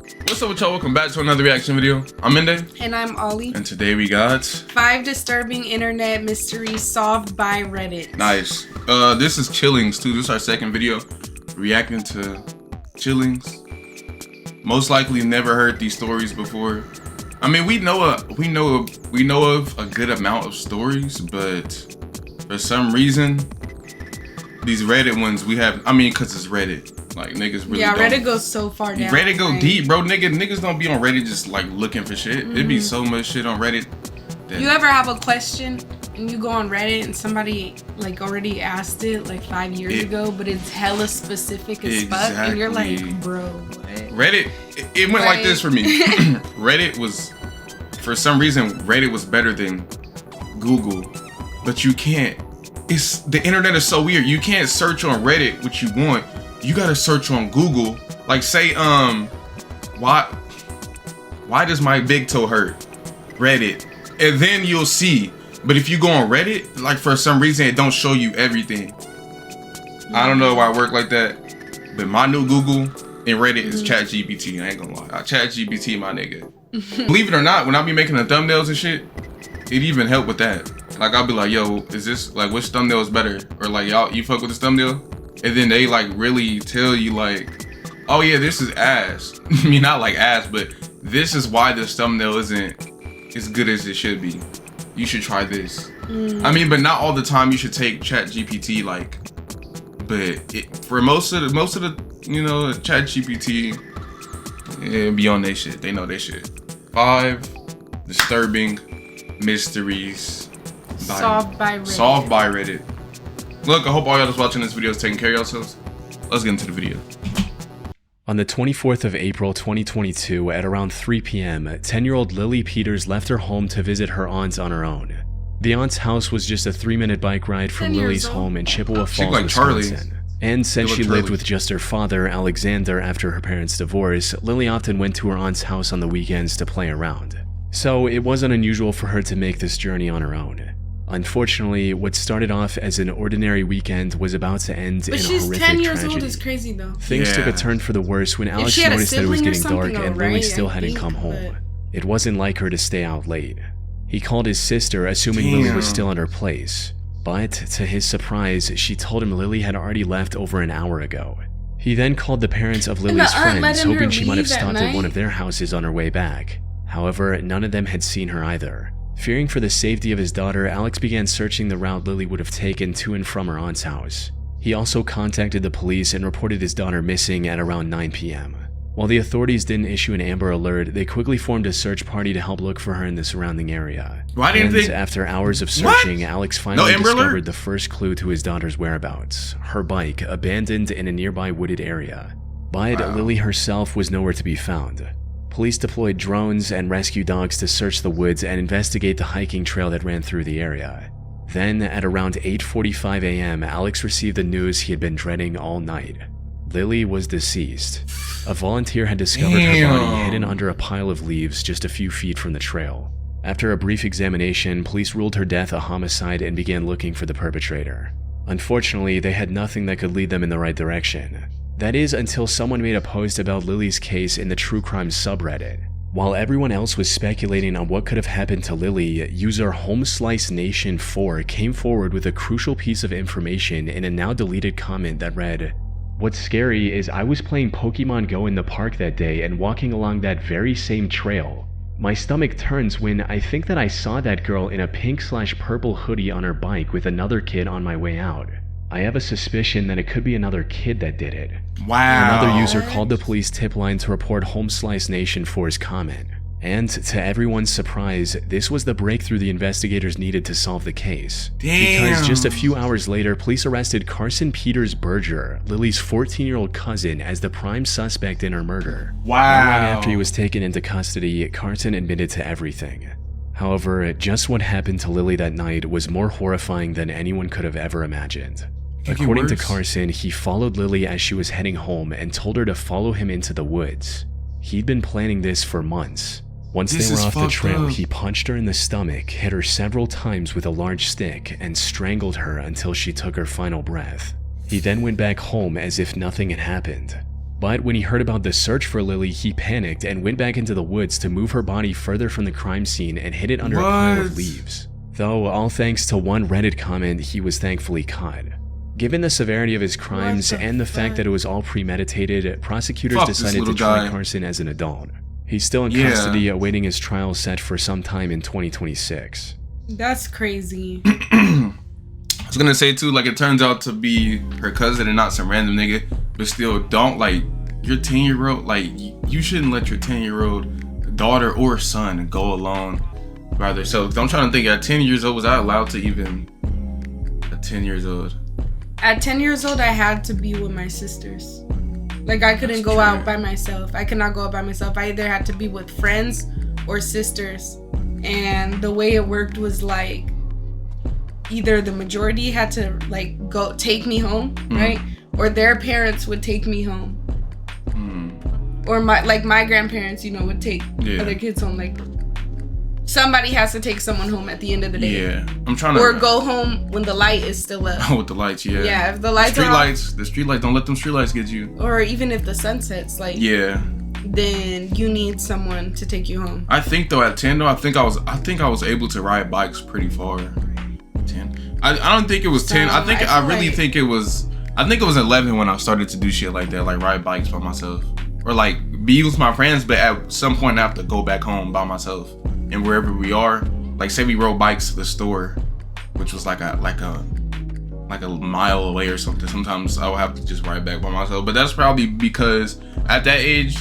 What's up with y'all? Welcome back to another reaction video. I'm Mende. And I'm Ollie. And today we got 5 disturbing internet mysteries solved by Reddit. Nice. This is Chillings too. This is our second video reacting to Chillings. Most likely never heard these stories before. I mean, we know of a good amount of stories, but for some reason these Reddit ones we have, cause it's Reddit. Like niggas really Reddit goes so far down. Reddit go deep, bro. Niggas don't be on Reddit just like looking for shit. It'd be so much shit on Reddit. You ever have a question and you go on Reddit and somebody like already asked it like 5 years ago, but it's hella specific as fuck, and you're like, bro, what? Reddit, it went like this for me. Reddit was, for some reason, Reddit was better than Google, but you can't. The internet is so weird. You can't search on Reddit what you want. You gotta search on Google. Like say, why does my big toe hurt? Reddit. And then you'll see. But if you go on Reddit, like for some reason it don't show you everything. I don't know why it worked like that. But my new Google and Reddit is ChatGPT. I ain't gonna lie. ChatGPT, my nigga. Believe it or not, when I be making the thumbnails and shit, it even helped with that. Like I'll be like, yo, is this like which thumbnail is better? Or like y'all, you fuck with this thumbnail? And then they like really tell you like, oh yeah, this is ass. I mean, not like ass, but this is why this thumbnail isn't as good as it should be. You should try this. I mean, but not all the time you should take ChatGPT like, but for most of the you know, ChatGPT, it be on they shit. They know they shit. 5 disturbing mysteries solved by Reddit. Look, I hope all y'all that's watching this video is taking care of yourselves. Let's get into the video. On the 24th of April 2022 at around 3 p.m., 10-year-old Lily Peters left her home to visit her aunt on her own. The aunt's house was just a 3-minute bike ride from Lily's home in Chippewa Falls, Wisconsin. And since she lived with just her father, Alexander, after her parents' divorce, Lily often went to her aunt's house on the weekends to play around. So it wasn't unusual for her to make this journey on her own. Unfortunately, what started off as an ordinary weekend was about to end in a horrific tragedy. But she's 10 years old is crazy though. Things took a turn for the worse when Alex noticed that it was getting dark and Lily still hadn't come home. It wasn't like her to stay out late. He called his sister, assuming Lily was still at her place. But to his surprise, she told him Lily had already left over an hour ago. He then called the parents of Lily's friends, hoping she might have stopped at one of their houses on her way back. However, none of them had seen her either. Fearing for the safety of his daughter, Alex began searching the route Lily would have taken to and from her aunt's house. He also contacted the police and reported his daughter missing at around 9 p.m. While the authorities didn't issue an Amber Alert, they quickly formed a search party to help look for her in the surrounding area. After hours of searching, Alex finally discovered the first clue to his daughter's whereabouts: her bike, abandoned in a nearby wooded area. But Lily herself was nowhere to be found. Police deployed drones and rescue dogs to search the woods and investigate the hiking trail that ran through the area. Then, at around 8:45 a.m., Alex received the news he had been dreading all night. Lily was deceased. A volunteer had discovered her body hidden under a pile of leaves just a few feet from the trail. After a brief examination, police ruled her death a homicide and began looking for the perpetrator. Unfortunately, they had nothing that could lead them in the right direction. That is, until someone made a post about Lily's case in the true crime subreddit. While everyone else was speculating on what could have happened to Lily, user HomesliceNation4 came forward with a crucial piece of information in a now deleted comment that read, "What's scary is I was playing Pokemon Go in the park that day and walking along that very same trail. My stomach turns when I think that I saw that girl in a pink/purple hoodie on her bike with another kid on my way out. I have a suspicion that it could be another kid that did it." Wow. Another user called the police tip line to report HomesliceNation4's comment. And to everyone's surprise, this was the breakthrough the investigators needed to solve the case. Because just a few hours later, police arrested Carson Peters Berger, Lily's 14-year-old cousin, as the prime suspect in her murder. Wow. Not long after he was taken into custody, Carson admitted to everything. However, just what happened to Lily that night was more horrifying than anyone could have ever imagined. According to Carson, he followed Lily as she was heading home and told her to follow him into the woods. He'd been planning this for months. Once they were off the trail, he punched her in the stomach, hit her several times with a large stick, and strangled her until she took her final breath. He then went back home as if nothing had happened. But when he heard about the search for Lily, he panicked and went back into the woods to move her body further from the crime scene and hid it under a pile of leaves. Though, all thanks to one Reddit comment, he was thankfully caught. Given the severity of his crimes and the fact that it was all premeditated, prosecutors decided to try Carson as an adult. He's still in custody awaiting his trial set for some time in 2026. That's crazy. I was gonna say too, like, it turns out to be her cousin and not some random nigga, but still, don't, like, your 10-year-old, like, you shouldn't let your 10-year-old daughter or son go alone by themselves. I'm trying to think, at 10 years old, was I allowed to even, at 10 years old? At 10 years old, I had to be with my sisters. Like, I couldn't go out by myself. I could not go out by myself. I either had to be with friends or sisters. And the way it worked was, like, either the majority had to, like, go take me home, right? Or their parents would take me home. Or my grandparents, you know, would take other kids home. Like, somebody has to take someone home at the end of the day. Yeah, I'm trying to. Or go home when the light is still up. Oh, with the lights, yeah. Yeah, if the lights are off. The street lights, don't let them street lights get you. Or even if the sun sets, like. Yeah. Then you need someone to take you home. I think though, at 10 though, I think I was able to ride bikes pretty far. 10. I don't think it was 10. I really think it was. I think it was 11 when I started to do shit like that, like ride bikes by myself, or like be with my friends, but at some point I have to go back home by myself. And wherever we are, like say we rode bikes to the store, which was like a mile away or something. Sometimes I would have to just ride back by myself. But that's probably because at that age,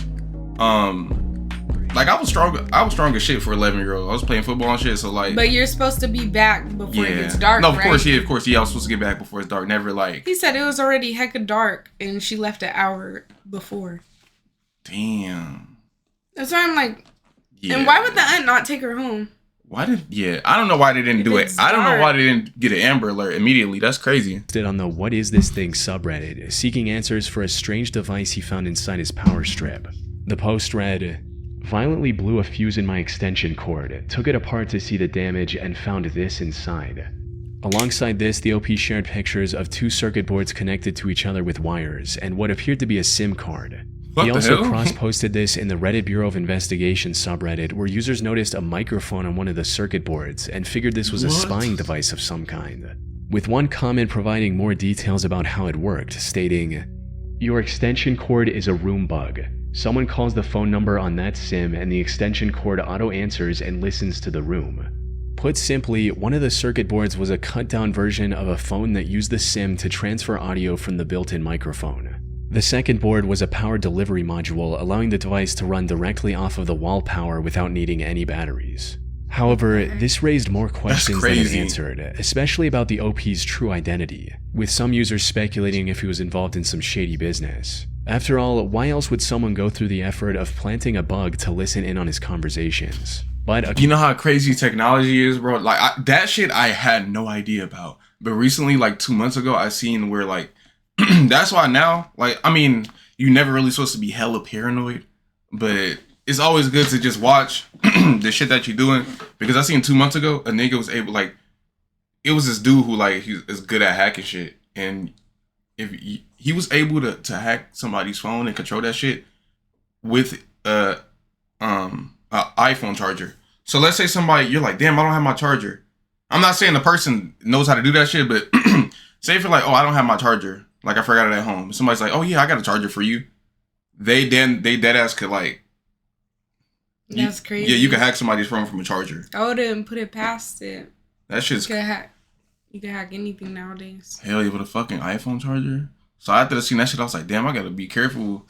like I was strong as shit for 11-year-old. I was playing football and shit, so like. But you're supposed to be back before it gets dark. No, of right? course, yeah, of course, yeah. I was supposed to get back before it's dark. Never like. He said it was already hecka dark, and she left an hour before. Damn. That's why I'm like. Yeah. And why would the aunt not take her home? I don't know why they didn't do it. I don't know why they didn't get an Amber Alert immediately. That's crazy. On the What Is This Thing subreddit, seeking answers for a strange device he found inside his power strip. The post read, "Violently blew a fuse in my extension cord, took it apart to see the damage, and found this inside." Alongside this, the OP shared pictures of 2 circuit boards connected to each other with wires, and what appeared to be a SIM card. He also cross-posted this in the Reddit Bureau of Investigation subreddit, where users noticed a microphone on one of the circuit boards and figured this was a spying device of some kind. With one comment providing more details about how it worked, stating, "Your extension cord is a room bug. Someone calls the phone number on that SIM and the extension cord auto-answers and listens to the room." Put simply, one of the circuit boards was a cut-down version of a phone that used the SIM to transfer audio from the built-in microphone. The second board was a power delivery module, allowing the device to run directly off of the wall power without needing any batteries. However, this raised more questions than it answered, especially about the OP's true identity, with some users speculating if he was involved in some shady business. After all, why else would someone go through the effort of planting a bug to listen in on his conversations? But you know how crazy technology is, bro? Like, that shit I had no idea about. But recently, like 2 months ago, I seen where, like, that's why now, like, I mean, you never really supposed to be hella paranoid, but it's always good to just watch the shit that you're doing, because I seen 2 months ago, a nigga was able, like, it was this dude who, like, he is good at hacking shit, and if he was able to hack somebody's phone and control that shit with a iPhone charger. So let's say somebody, you're like, damn, I don't have my charger. I'm not saying the person knows how to do that shit, but say if you're like, oh, I don't have my charger. Like, I forgot it at home. Somebody's like, oh, yeah, I got a charger for you. They dead ass could, like... That's crazy. Yeah, you can hack somebody's phone from a charger. I wouldn't put it past it. That shit's... You can hack anything nowadays. Hell yeah, with a fucking iPhone charger? So after I seen that shit, I was like, damn, I gotta be careful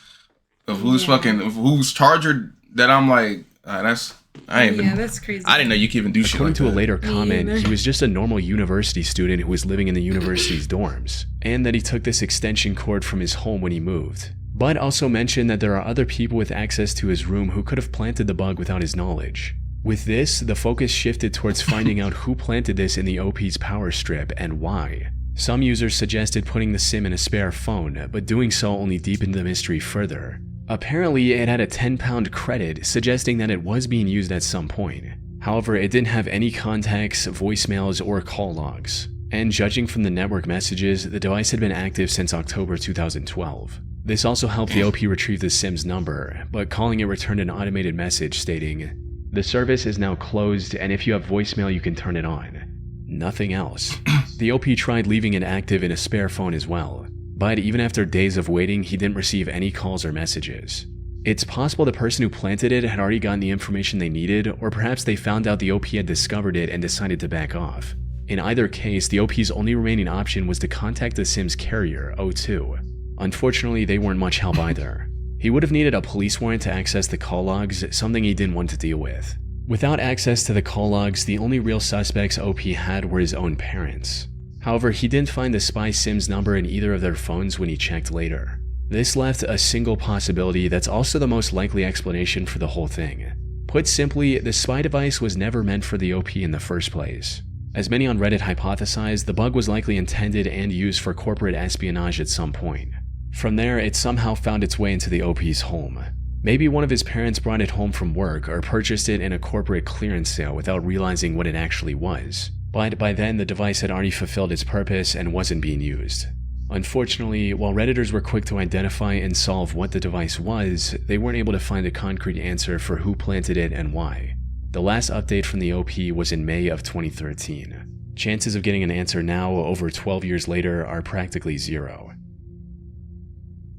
of whose charger that I'm like, that's... that's crazy. I didn't know you could even do shit like that. According to a later comment, he was just a normal university student who was living in the university's dorms, and that he took this extension cord from his home when he moved. But also mentioned that there are other people with access to his room who could have planted the bug without his knowledge. With this, the focus shifted towards finding out who planted this in the OP's power strip and why. Some users suggested putting the SIM in a spare phone, but doing so only deepened the mystery further. Apparently, it had a 10-pound credit, suggesting that it was being used at some point. However, it didn't have any contacts, voicemails, or call logs. And judging from the network messages, the device had been active since October 2012. This also helped the OP retrieve the SIM's number, but calling it returned an automated message stating, "The service is now closed, and if you have voicemail, you can turn it on." Nothing else. The OP tried leaving it active in a spare phone as well, but even after days of waiting, he didn't receive any calls or messages. It's possible the person who planted it had already gotten the information they needed, or perhaps they found out the OP had discovered it and decided to back off. In either case, the OP's only remaining option was to contact the SIM's carrier, O2. Unfortunately, they weren't much help either. He would have needed a police warrant to access the call logs, something he didn't want to deal with. Without access to the call logs, the only real suspects OP had were his own parents. However, he didn't find the spy SIM's number in either of their phones when he checked later. This left a single possibility that's also the most likely explanation for the whole thing. Put simply, the spy device was never meant for the OP in the first place. As many on Reddit hypothesized, the bug was likely intended and used for corporate espionage at some point. From there, it somehow found its way into the OP's home. Maybe one of his parents brought it home from work or purchased it in a corporate clearance sale without realizing what it actually was. But by then, the device had already fulfilled its purpose and wasn't being used. Unfortunately, while Redditors were quick to identify and solve what the device was, they weren't able to find a concrete answer for who planted it and why. The last update from the OP was in May of 2013. Chances of getting an answer now, over 12 years later, are practically zero.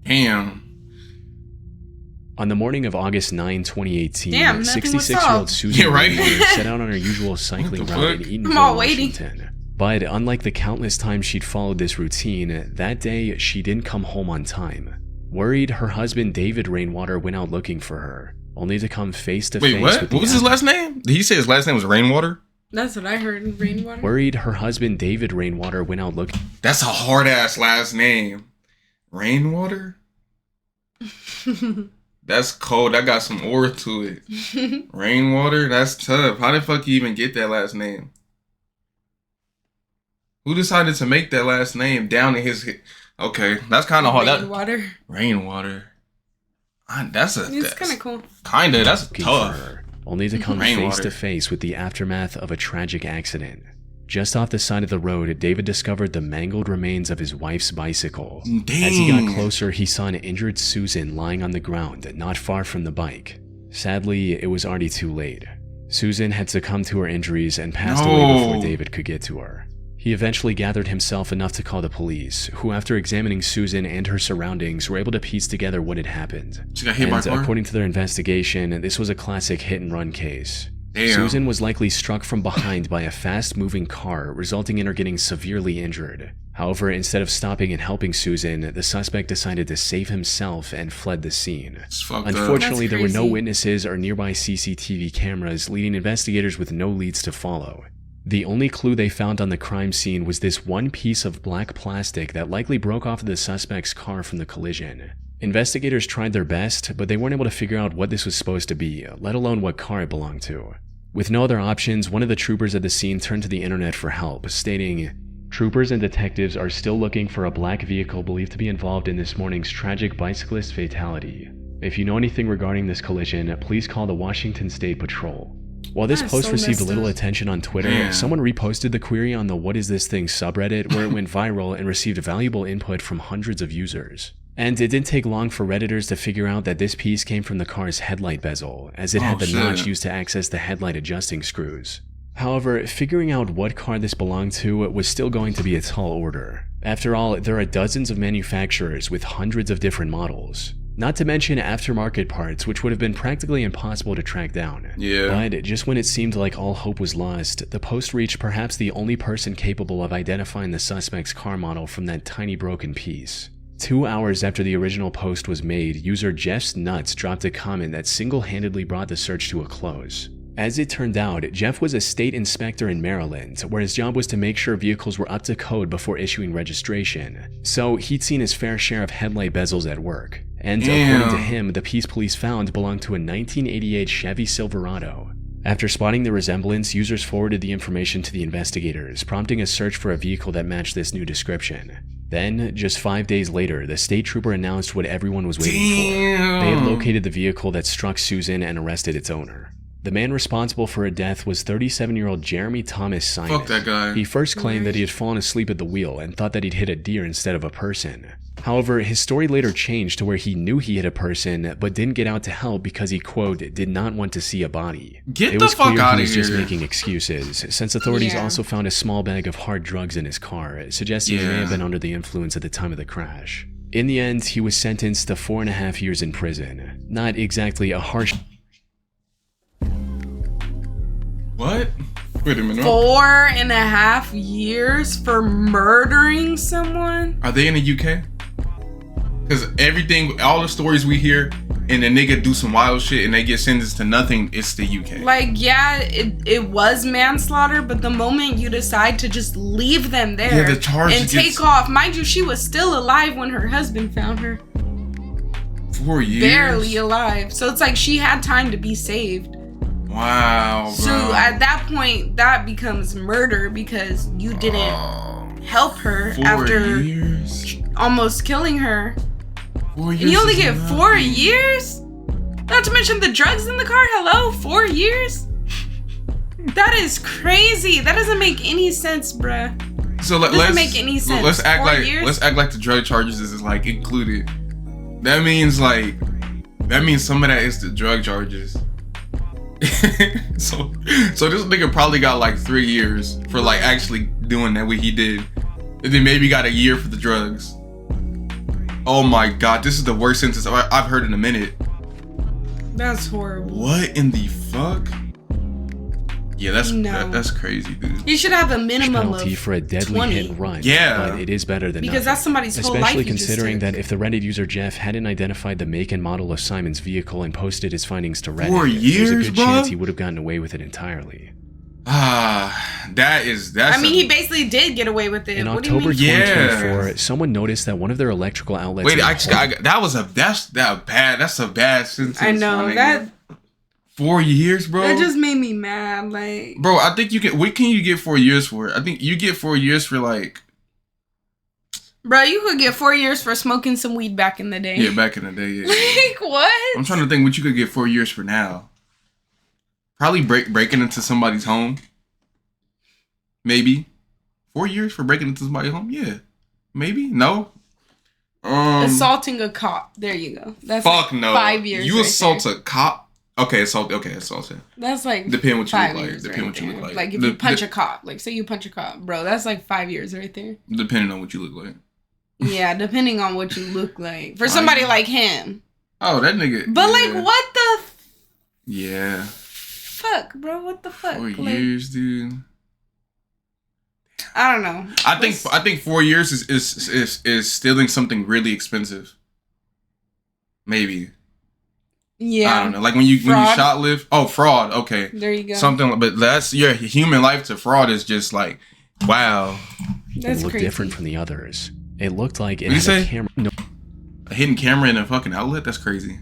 Damn. On the morning of August 9, 2018, Damn, nothing was 66-year-old solved. Susan Yeah, right? set out on her usual cycling What the route in fuck? Eatonville, I'm all waiting. Washington. But unlike the countless times she'd followed this routine, that day she didn't come home on time. Worried, her husband David Rainwater went out looking for her, only to come face to face Wait, with what? the What was his last name? Did he say his last name was Rainwater? That's what I heard. Rainwater. Worried, her husband David Rainwater went out looking. That's a hard ass last name. Rainwater? That's cold. That got some aura to it. Rainwater? That's tough. How the fuck you even get that last name? Who decided to make that last name down in his... Okay, that's kind of hard. Rainwater. Rainwater. That's It's kind of cool. Kinda. That's for tough. her, only to come Rainwater. face to face with the aftermath of a tragic accident. Just off the side of the road, David discovered the mangled remains of his wife's bicycle. Dang. As he got closer, he saw an injured Susan lying on the ground not far from the bike. Sadly, it was already too late. Susan had succumbed to her injuries and passed away before David could get to her. He eventually gathered himself enough to call the police, who after examining Susan and her surroundings were able to piece together what had happened. She got hit by a car? According to their investigation, this was a classic hit-and-run case. Damn. Susan was likely struck from behind by a fast-moving car, resulting in her getting severely injured. However, instead of stopping and helping Susan, the suspect decided to save himself and fled the scene. It's fucked Unfortunately, That's there were no crazy. witnesses or nearby CCTV cameras, leading investigators with no leads to follow. The only clue they found on the crime scene was this one piece of black plastic that likely broke off of the suspect's car from the collision. Investigators tried their best, but they weren't able to figure out what this was supposed to be, let alone what car it belonged to. With no other options, one of the troopers at the scene turned to the internet for help, stating, "Troopers and detectives are still looking for a black vehicle believed to be involved in this morning's tragic bicyclist fatality. If you know anything regarding this collision, please call the Washington State Patrol." While this That is post so received messed little up. attention on Twitter, Man. someone reposted the query on the What Is This Thing subreddit, where it went viral and received valuable input from hundreds of users. And it didn't take long for Redditors to figure out that this piece came from the car's headlight bezel, as it had the shit. notch used to access the headlight adjusting screws. However, figuring out what car this belonged to was still going to be a tall order. After all, there are dozens of manufacturers with hundreds of different models. Not to mention aftermarket parts, which would have been practically impossible to track down. Yeah. But just when it seemed like all hope was lost, the post reached perhaps the only person capable of identifying the suspect's car model from that tiny broken piece. 2 hours after the original post was made, user Jeff's Nuts dropped a comment that single-handedly brought the search to a close. As it turned out, Jeff was a state inspector in Maryland, where his job was to make sure vehicles were up to code before issuing registration. So he'd seen his fair share of headlight bezels at work. And according to him, the piece police found belonged to a 1988 Chevy Silverado. After spotting the resemblance, users forwarded the information to the investigators, prompting a search for a vehicle that matched this new description. Then, just 5 days later, the state trooper announced what everyone was waiting for. They had located the vehicle that struck Susan and arrested its owner. The man responsible for her death was 37-year-old Jeremy Thomas Simon. Fuck that guy. He first claimed that he had fallen asleep at the wheel and thought that he'd hit a deer instead of a person. However, his story later changed to where he knew he hit a person, but didn't get out to help because he, quote, did not want to see a body. Get the fuck out of here. He was just making excuses, since authorities also found a small bag of hard drugs in his car, suggesting he may have been under the influence at the time of the crash. In the end, he was sentenced to 4.5 years in prison. Not exactly a harsh... What? Wait a minute. 4.5 years for murdering someone? Are they in the UK? Because everything, all the stories we hear, and the nigga do some wild shit and they get sentenced to nothing, it's the UK. Like, yeah, it was manslaughter, but the moment you decide to just leave them there the charge and take off, mind you, she was still alive when her husband found her. 4 years? Barely alive. So it's like she had time to be saved. Wow, bro. So at that point, that becomes murder because you didn't help her 4 after years? almost killing her. 4 years. And you only get 4 years? Not to mention the drugs in the car. Hello? 4 years? That is crazy. That doesn't make any sense, bruh. So doesn't make any sense. Let's act 4 years? Let's act like the drug charges is like included. That means some of that is the drug charges. so this nigga probably got like 3 years for like actually doing that what he did, and then maybe got a year for the drugs. Oh my god, this is the worst sentence I've heard in a minute. That's horrible. What in the fuck? Yeah, that's crazy, dude. You should have a minimum penalty of for a deadly 20. hit and run. Yeah, but it is better than because nothing. that's somebody's whole life. Especially considering that if the Reddit user Jeff hadn't identified the make and model of Simon's vehicle and posted his findings to Reddit, 4 years, there's a good bro? chance he would have gotten away with it entirely. That's. I mean, he basically did get away with it. In What do you October mean? 2024, someone noticed that one of their electrical outlets. Wait, that's a bad sentence. I know that. 4 years, bro. That just made me mad. Like, bro, I think you can. What can you get 4 years for? I think you get 4 years for like. Bro, you could get 4 years for smoking some weed back in the day. Yeah, back in the day. Yeah. Like what? I'm trying to think what you could get 4 years for now. Probably breaking into somebody's home. Maybe 4 years for breaking into somebody's home. Yeah, maybe no. Assaulting a cop. There you go. That's fuck like no. 5 years. You right assault there. a cop. Okay, assault. That's like depend what you 5 look like. years Depend right what you there. look like. Like if you punch a cop, like say you punch a cop, bro, that's like 5 years right there. Depending on what you look like. Yeah, depending on what you look like. For somebody like him. Oh, that nigga. But like, what the? Yeah. Fuck, bro. What the fuck? 4 like, years, dude. I don't know. I think 4 years is stealing something really expensive. Maybe. Yeah. I don't know. Like when you shoplift. Oh, fraud. Okay. There you go. Something, but that's your human life to fraud is just like, wow. That's it looked crazy. different from the others. It looked like it What had did you a say? camera. No. A hidden camera in a fucking outlet? That's crazy.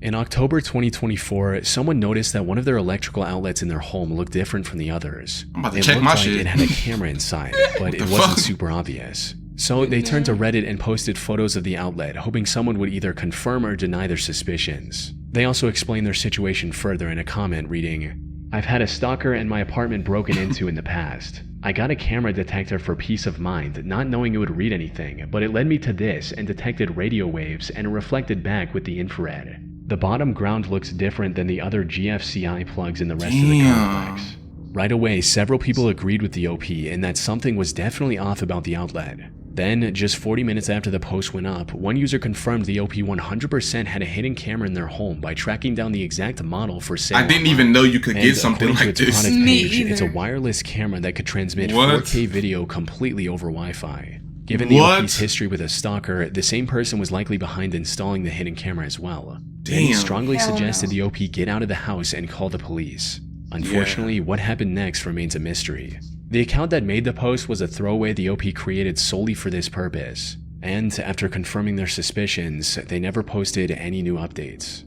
In October 2024, someone noticed that one of their electrical outlets in their home looked different from the others. I'm about to check my shit. It had a camera inside, but it wasn't super obvious. So they turned to Reddit and posted photos of the outlet, hoping someone would either confirm or deny their suspicions. They also explained their situation further in a comment reading, "I've had a stalker in my apartment broken into in the past. I got a camera detector for peace of mind, not knowing it would read anything, but it led me to this and detected radio waves and reflected back with the infrared. The bottom ground looks different than the other GFCI plugs in the rest of the complex." Right away, several people agreed with the OP in that something was definitely off about the outlet. Then, just 40 minutes after the post went up, one user confirmed the OP 100% had a hidden camera in their home by tracking down the exact model for sale. I didn't even know you could get something like this. this. It's a wireless camera that could transmit 4K video completely over Wi-Fi. Given the OP's history with a stalker, the same person was likely behind installing the hidden camera as well. They strongly suggested the OP get out of the house and call the police. Unfortunately, what happened next remains a mystery. The account that made the post was a throwaway the OP created solely for this purpose, and after confirming their suspicions, they never posted any new updates.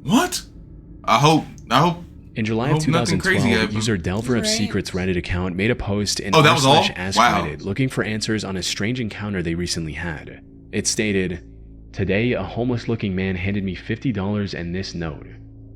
What? I hope. In July of 2012, user Delver of Secrets Reddit account made a post in r/askreddit looking for answers on a strange encounter they recently had. It stated, "Today, a homeless-looking man handed me $50 and this note.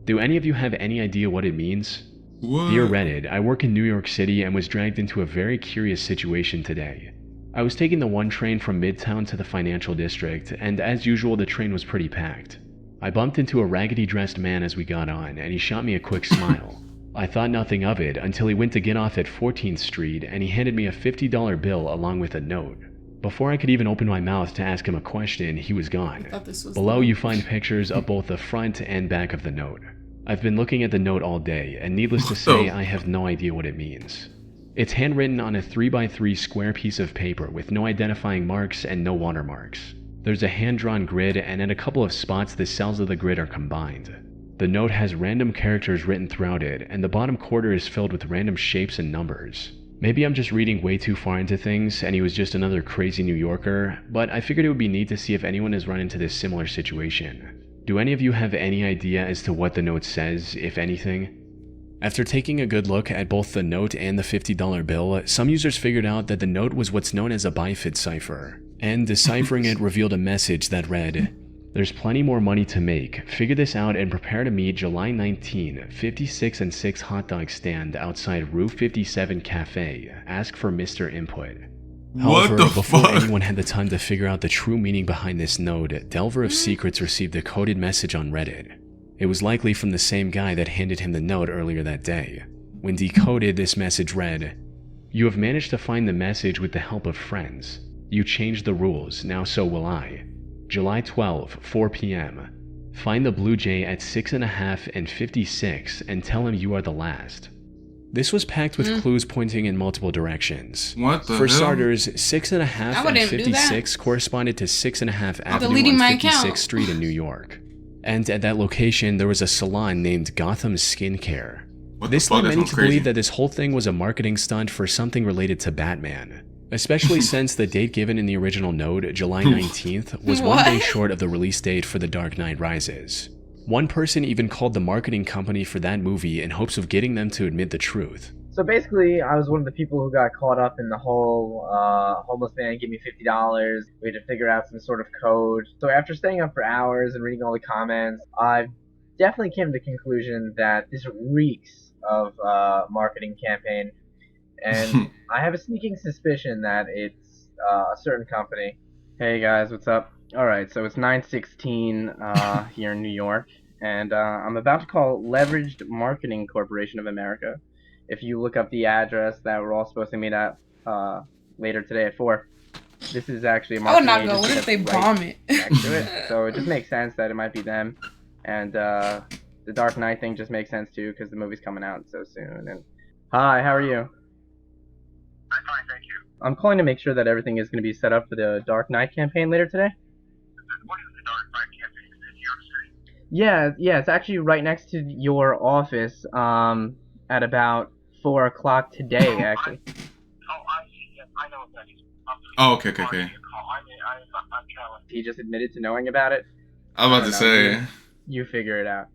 Do any of you have any idea what it means? Dear Reddit, I work in New York City and was dragged into a very curious situation today. I was taking the 1 train from Midtown to the financial district, and as usual the train was pretty packed. I bumped into a raggedy dressed man as we got on, and he shot me a quick smile. I thought nothing of it until he went to get off at 14th Street and he handed me a $50 bill along with a note. Before I could even open my mouth to ask him a question, he was gone. Below you find pictures of both the front and back of the note. I've been looking at the note all day, and needless to say, I have no idea what it means. It's handwritten on a 3x3 square piece of paper with no identifying marks and no watermarks. There's a hand-drawn grid, and at a couple of spots the cells of the grid are combined. The note has random characters written throughout it, and the bottom quarter is filled with random shapes and numbers. Maybe I'm just reading way too far into things, and he was just another crazy New Yorker, but I figured it would be neat to see if anyone has run into this similar situation. Do any of you have any idea as to what the note says, if anything? After taking a good look at both the note and the $50 bill, some users figured out that the note was what's known as a bifid cipher, and deciphering it revealed a message that read, "There's plenty more money to make. Figure this out and prepare to meet July 19, 56 and 6 hot dog stand outside Rue 57 Cafe. Ask for Mr. Input." However, before anyone had the time to figure out the true meaning behind this note, Delver of Secrets received a coded message on Reddit. It was likely from the same guy that handed him the note earlier that day. When decoded, this message read, "You have managed to find the message with the help of friends. You changed the rules, now so will I. July 12, 4 p.m. Find the Blue Jay at 6.5 and 56 and tell him you are the last." This was packed with clues pointing in multiple directions. What the For hell? starters, 6.5 and 56 corresponded to 6.5 Avenue deleting on my 56th account. Street in New York. And at that location, there was a salon named Gotham Skincare. What the This fuck? led That many sounds to crazy. believe that this whole thing was a marketing stunt for something related to Batman. Especially since the date given in the original note, July 19th, was one day short of the release date for The Dark Knight Rises. One person even called the marketing company for that movie in hopes of getting them to admit the truth. So basically, I was one of the people who got caught up in the whole homeless man give me $50. We had to figure out some sort of code. So after staying up for hours and reading all the comments, I definitely came to the conclusion that this reeks of marketing campaign. And I have a sneaking suspicion that it's a certain company. Hey guys, what's up? Alright, so it's 9:16 here in New York, and I'm about to call Leveraged Marketing Corporation of America. If you look up the address that we're all supposed to meet at later today at 4, this is actually a I would marketing not go. What agency if they that's bomb it? next to it. So it just makes sense that it might be them. And the Dark Knight thing just makes sense too, because the movie's coming out so soon. And hi, how are you? I'm fine, thank you. I'm calling to make sure that everything is going to be set up for the Dark Knight campaign later today. What is the Dark Knight campaign in New York City? Yeah, it's actually right next to your office. At about 4 o'clock today, actually. I see. Yes, I know what that is. Oh, okay. I'm traveling. He just admitted to knowing about it. I was about to I don't know, say. You figure it out.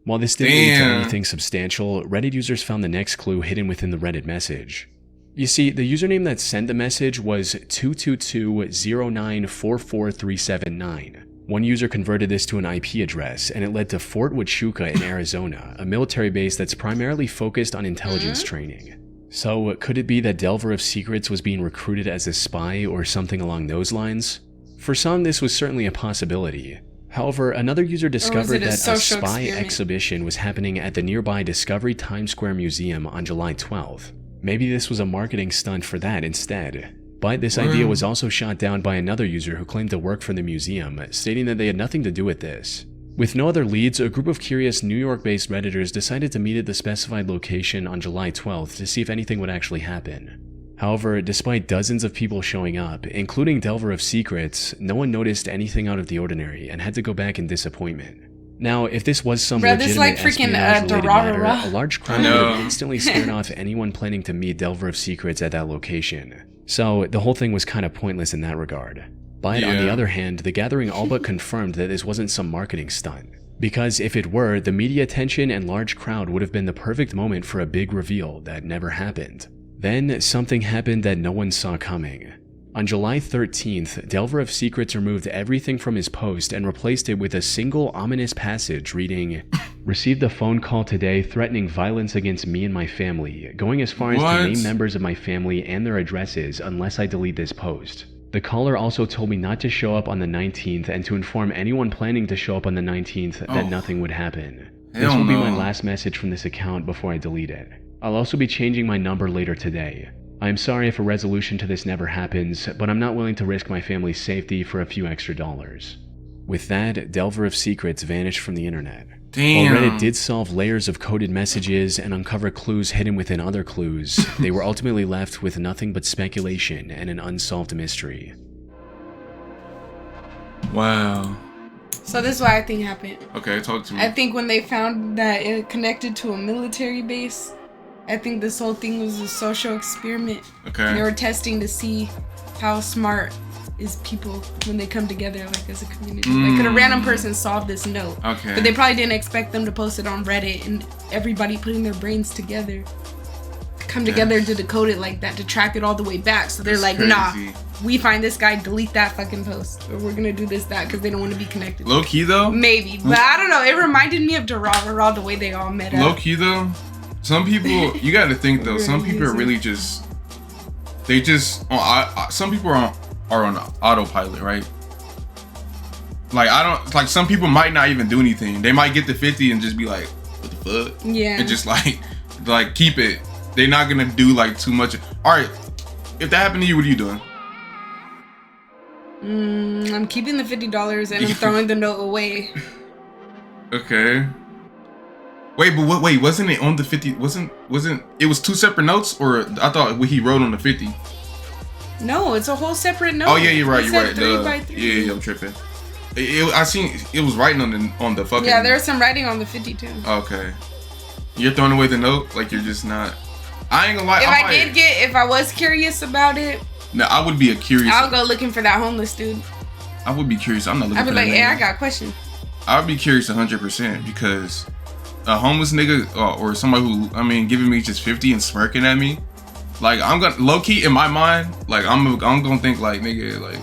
While this didn't lead to Damn. anything substantial, Reddit users found the next clue hidden within the Reddit message. You see, the username that sent the message was 222-0944-379. One user converted this to an IP address, and it led to Fort Huachuca in Arizona, a military base that's primarily focused on intelligence training. So, could it be that Delver of Secrets was being recruited as a spy or something along those lines? For some, this was certainly a possibility. However, another user discovered that a social spy experiment? exhibition was happening at the nearby Discovery Times Square Museum on July 12th. Maybe this was a marketing stunt for that instead. But this idea was also shot down by another user who claimed to work for the museum, stating that they had nothing to do with this. With no other leads, a group of curious New York-based Redditors decided to meet at the specified location on July 12th to see if anything would actually happen. However, despite dozens of people showing up, including Delver of Secrets, no one noticed anything out of the ordinary and had to go back in disappointment. Now, if this was some Bruh, this legitimate like freaking, espionage-related matter, Dorara. a large crowd would have instantly scared off anyone planning to meet Delver of Secrets at that location. So, the whole thing was kind of pointless in that regard. But on the other hand, the gathering all but confirmed that this wasn't some marketing stunt. Because if it were, the media attention and large crowd would have been the perfect moment for a big reveal that never happened. Then, something happened that no one saw coming. On July 13th, Delver of Secrets removed everything from his post and replaced it with a single ominous passage reading, Received a phone call today threatening violence against me and my family, going as far as to name members of my family and their addresses unless I delete this post. The caller also told me not to show up on the 19th and to inform anyone planning to show up on the 19th that nothing would happen. This will be my last message from this account before I delete it. I'll also be changing my number later today. I am sorry if a resolution to this never happens, but I'm not willing to risk my family's safety for a few extra dollars. With that, Delver of Secrets vanished from the internet. Damn. While Reddit did solve layers of coded messages and uncover clues hidden within other clues, they were ultimately left with nothing but speculation and an unsolved mystery. Wow. So this is what I think happened. Okay, talk to me. I think when they found that it connected to a military base, I think this whole thing was a social experiment. Okay. They were testing to see how smart is people when they come together like as a community. Like, could a random person solve this note? Okay. But they probably didn't expect them to post it on Reddit and everybody putting their brains together come together to decode it like that, to track it all the way back. So they're like, nah, we find this guy, delete that fucking post, or we're gonna do this, that, because they don't want to be connected. Low key though? Maybe, but I don't know. It reminded me of Raw the way they all met up. Low key though, some people, you gotta think though, some people are really just, they just, some people are on autopilot, right? Like, I don't, like, some people might not even do anything. They might get to 50 and just be like, what the fuck? Yeah. And just like keep it. They're not gonna do like too much. All right, if that happened to you, what are you doing? I'm keeping the $50 and I'm throwing the note away. Okay. Wait, but what? Wait, wasn't it on the 50? Wasn't it was two separate notes, or I thought what he wrote on the 50? No, it's a whole separate note. Oh yeah, you're right. It You're said right. 3x3. Yeah, I'm tripping. I seen it was writing on the fucking. Yeah, there's some writing on the 50 too. Okay. You're throwing away the note, like you're just not. I ain't gonna lie. If I was curious about it, no, I would be curious. I'll go looking for that homeless dude. I would be curious. I'm not looking I'd be for like, that yeah, nigga. I got a question. I would be curious 100% because a homeless nigga or somebody who, I mean, giving me just 50 and smirking at me, like, I'm gonna low key in my mind, like I'm gonna think like, nigga, like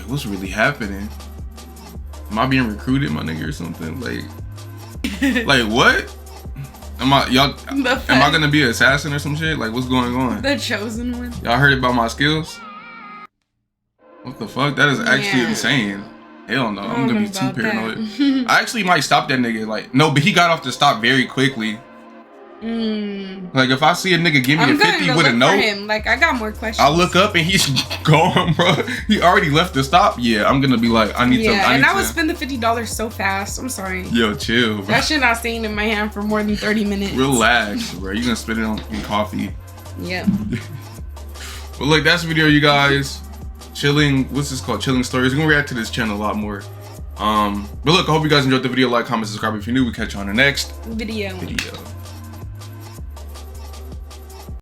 what's really happening? Am I being recruited, my nigga, or something? Like what? Am I gonna be an assassin or some shit? Like, what's going on? The chosen one. Y'all heard about my skills? What the fuck? That is actually insane. Hell no, I'm gonna be too paranoid. I actually might stop that nigga. Like, no, but he got off the stop very quickly. Like, if I see a nigga give me a 50 with a note, him. Like, I got more questions. I'll look up and he's gone, bro. He already left the stop. Yeah, I'm gonna be like, I need to. I would spend the $50 so fast. I'm sorry. Yo, chill, bro. That shit not staying in my hand for more than 30 minutes. Relax, bro. You gonna spend it on coffee. Yep. But look, that's the video, you guys. Chilling, what's this called? Chilling stories. We're gonna react to this channel a lot more. But look, I hope you guys enjoyed the video. Like, comment, subscribe if you're new. We catch you on the next video.